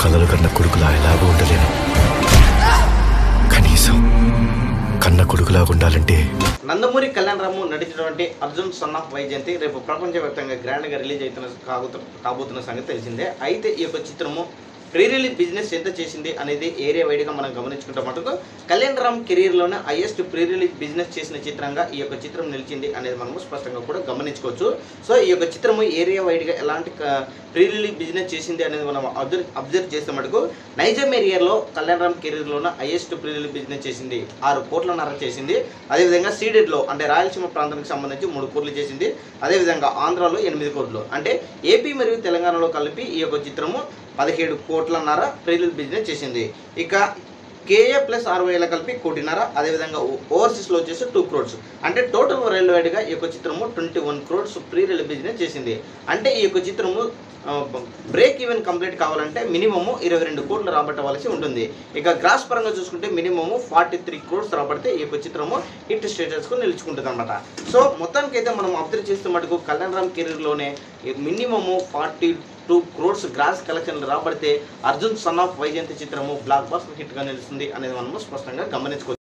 కలలు కన్న కొడుకులా ఎలాగో ఉండలేను. కనీసం కన్న కొడుకులాగా ఉండాలంటే నందమూరి కళ్యాణ్ రాము నటించినటువంటి అర్జున్ సన్ ఆఫ్ వైజయంతి రేపు ప్రపంచవ్యాప్తంగా గ్రాండ్గా రిలీజ్ కాబోతున్న సంగతి తెలిసిందే. అయితే ఈ యొక్క చిత్రము ప్రీ రిలీజ్ బిజినెస్ ఎంత చేసింది అనేది ఏరియా వైడ్గా మనం గమనించుకుంటే మటుకు కళ్యాణ్ రామ్ కెరీర్లోనే హైయెస్ట్ ప్రీ రిలీజ్ బిజినెస్ చేసిన చిత్రంగా ఈ యొక్క చిత్రం నిలిచింది అనేది మనము స్పష్టంగా కూడా గమనించుకోవచ్చు. సో ఈ యొక్క చిత్రము ఏరియా వైడ్గా ఎలాంటి ప్రీ రిలీజ్ బిజినెస్ చేసింది అనేది మనం అబ్జర్వ్ చేస్తే మటుకు నైజాం ఏరియాలో కళ్యాణ్ రామ్ కెరీర్లోనే హైయెస్ట్ ప్రీ రిలీజ్ బిజినెస్ చేసింది 6 కోట్లన్నర చేసింది. అదేవిధంగా సీడెడ్లో అంటే రాయలసీమ ప్రాంతానికి సంబంధించి 3 కోట్లు చేసింది. అదేవిధంగా ఆంధ్రాలో 8 కోట్లు, అంటే ఏపీ మరియు తెలంగాణలో కలిపి ఈ యొక్క చిత్రము 17 కోట్లన్నర ప్రీ రిలీజ్ బిజినెస్ చేసింది. ఇక కేఏ ప్లస్ 60,000 కలిపి 1.5 కోటి, అదేవిధంగా ఓవర్సీస్లో వచ్చేసి 2 crores, అంటే టోటల్ వరల్డ్ వైడ్గా ఈ యొక్క చిత్రము 21 crores ప్రీ రిలీజ్ బిజినెస్ చేసింది. అంటే ఈ యొక్క చిత్రము బ్రేక్ ఈవెన్ కంప్లీట్ కావాలంటే మినిమము 22 కోట్లు రాబట్టవలసి ఉంటుంది. ఇక గ్రాస్ పరంగా చూసుకుంటే మినిమము 43 crores రాబడితే ఈ యొక్క చిత్రము హిట్ స్టేటస్కు నిలుచుకుంటుంది అనమాట. సో మొత్తానికైతే మనం అబ్జర్వ్ చేస్తే మటుకు కళ్యాణ్ రామ్ కెరీర్లోనే మినిమము 42 crores గ్రాస్ కలెక్షన్లు రాబడితే అర్జున్ సన్ ఆఫ్ వైజయంతి చిత్రము బ్లాక్ బస్టర్ హిట్గా నిలుస్తుంది అనేది మనము స్పష్టంగా గమనించుకోవచ్చు.